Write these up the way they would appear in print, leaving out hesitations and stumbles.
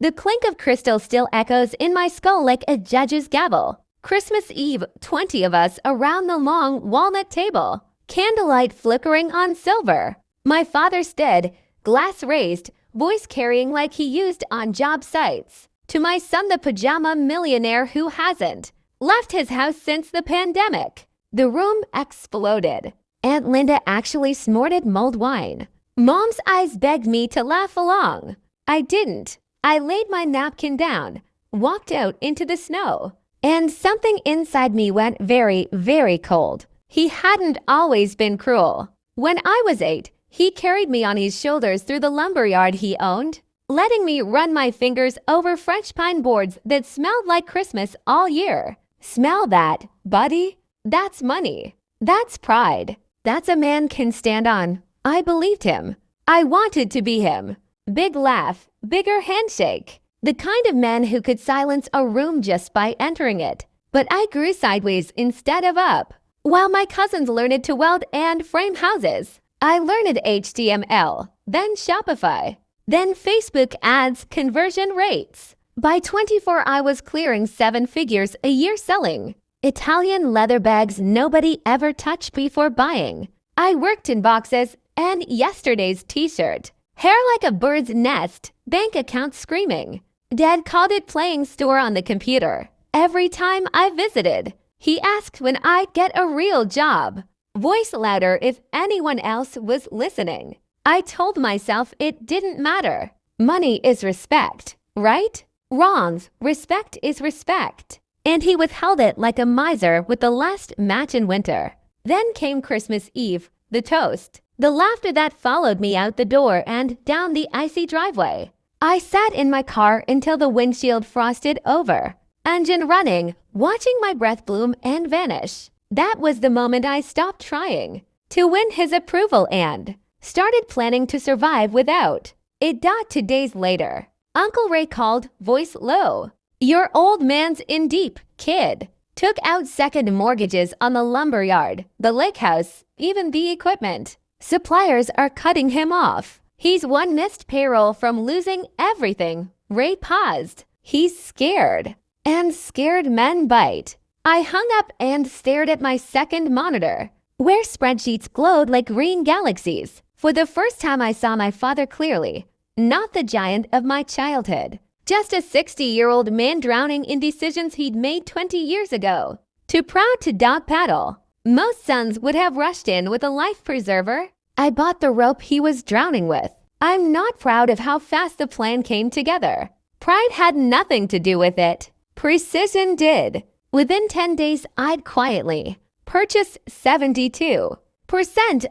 The clink of crystal still echoes in my skull like a judge's gavel. Christmas Eve, 20 of us around the long walnut table, candlelight flickering on silver. My father stood, glass raised, voice carrying like he used on job sites. To my son, the pajama millionaire who hasn't left his house since the pandemic. The room exploded. Aunt Linda actually snorted mulled wine. Mom's eyes begged me to laugh along. I didn't. I laid my napkin down, walked out into the snow, and something inside me went very, very cold. He hadn't always been cruel. When I was 8, he carried me on his shoulders through the lumberyard he owned, letting me run my fingers over French pine boards that smelled like Christmas all year. Smell that, buddy? That's money. That's pride. That's a man can stand on. I believed him. I wanted to be him. Big laugh, bigger handshake. The kind of man who could silence a room just by entering it. But I grew sideways instead of up. While my cousins learned to weld and frame houses, I learned HTML, then Shopify, then Facebook ads conversion rates. By 24, I was clearing 7 figures a year selling Italian leather bags nobody ever touched before buying. I worked in boxes and yesterday's t-shirt. Hair like a bird's nest, bank account screaming. Dad called it playing store on the computer. Every time I visited, he asked when I'd get a real job. Voice louder if anyone else was listening. I told myself it didn't matter. Money is respect, right? Wrongs, respect is respect. And he withheld it like a miser with the last match in winter. Then came Christmas Eve, the toast, the laughter that followed me out the door and down the icy driveway. I sat in my car until the windshield frosted over, engine running, watching my breath bloom and vanish. That was the moment I stopped trying to win his approval and started planning to survive without it. 2 days later, Uncle Ray called, voice low. Your old man's in deep, kid. Took out second mortgages on the lumberyard, the lake house, even the equipment. Suppliers are cutting him off. He's one missed payroll from losing everything. Ray paused. He's scared. And scared men bite. I hung up and stared at my second monitor, where spreadsheets glowed like green galaxies. For the first time I saw my father clearly. Not the giant of my childhood. Just a 60-year-old man drowning in decisions he'd made 20 years ago. Too proud to dog paddle. Most sons would have rushed in with a life preserver. I bought the rope he was drowning with. I'm not proud of how fast the plan came together. Pride had nothing to do with it. Precision did. Within 10 days, I'd quietly purchased 72%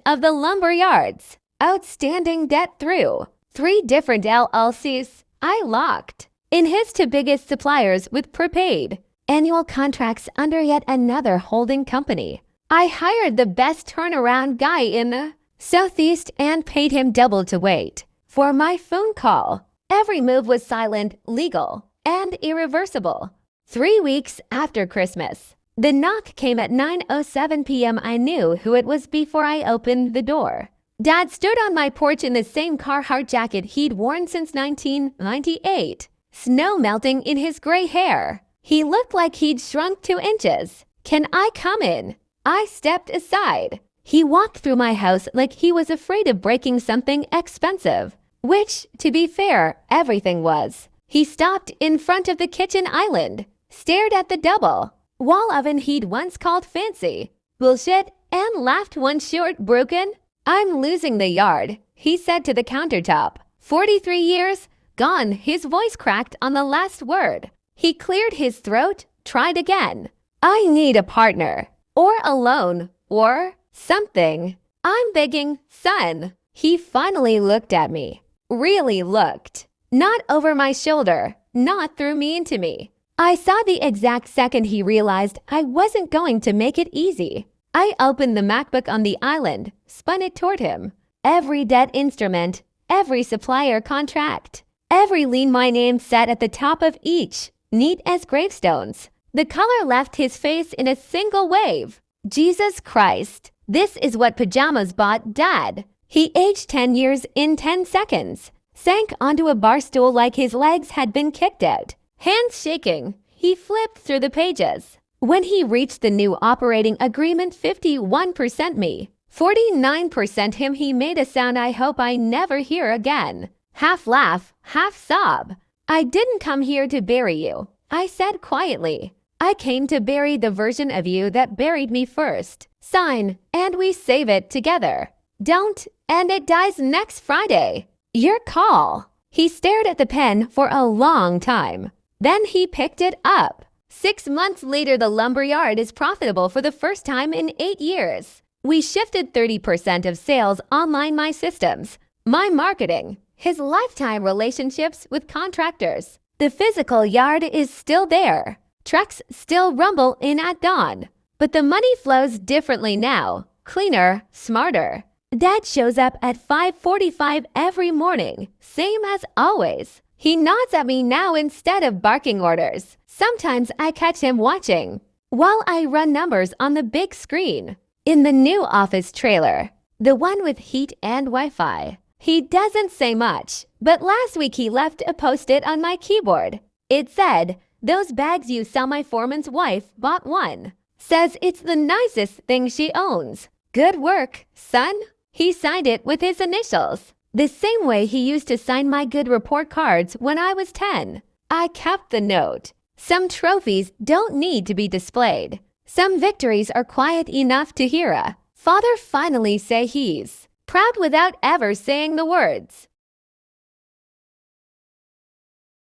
of the lumber yards. Outstanding debt through 3 different LLCs. I locked in his 2 biggest suppliers with prepaid annual contracts under yet another holding company. I hired the best turnaround guy in the Southeast and paid him double to wait for my phone call. Every move was silent, legal, and irreversible. 3 weeks after Christmas, the knock came at 9:07 p.m. I knew who it was before I opened the door. Dad stood on my porch in the same Carhartt jacket he'd worn since 1998, snow melting in his gray hair. He looked like he'd shrunk 2 inches. Can I come in? I stepped aside. He walked through my house like he was afraid of breaking something expensive, which, to be fair, everything was. He stopped in front of the kitchen island, stared at the double wall oven he'd once called fancy, bullshit, and laughed one short, broken, I'm losing the yard, he said to the countertop. 43 years? Gone. His voice cracked on the last word. He cleared his throat, tried again. I need a partner. Or a loan. Or something. I'm begging, son. He finally looked at me. Really looked. Not over my shoulder. Not through me into me. I saw the exact second he realized I wasn't going to make it easy. I opened the MacBook on the island, spun it toward him. Every debt instrument, every supplier contract, every lien my name sat at the top of each, neat as gravestones. The color left his face in a single wave. Jesus Christ, this is what pajamas bought Dad. He aged 10 years in 10 seconds. sank onto a bar stool like his legs had been kicked out. Hands shaking, he flipped through the pages. When he reached the new operating agreement, 51% me, 49% him, he made a sound I hope I never hear again. Half laugh, half sob. I didn't come here to bury you, I said quietly. I came to bury the version of you that buried me first. Sign, and we save it together. Don't, and it dies next Friday. Your call. He stared at the pen for a long time. Then he picked it up. 6 months later, the lumberyard is profitable for the first time in 8 years. We shifted 30% of sales online, my systems, my marketing, his lifetime relationships with contractors. The physical yard is still there. Trucks still rumble in at dawn. But the money flows differently now. Cleaner, smarter. Dad shows up at 5:45 every morning, same as always. He nods at me now instead of barking orders. Sometimes I catch him watching while I run numbers on the big screen. In the new office trailer, the one with heat and Wi-Fi, he doesn't say much, but last week he left a post-it on my keyboard. It said, "Those bags you sell, my foreman's wife bought one. Says it's the nicest thing she owns. Good work, son." He signed it with his initials, the same way he used to sign my good report cards when I was 10. I kept the note. Some trophies don't need to be displayed. Some victories are quiet enough to hear a father finally say he's proud without ever saying the words.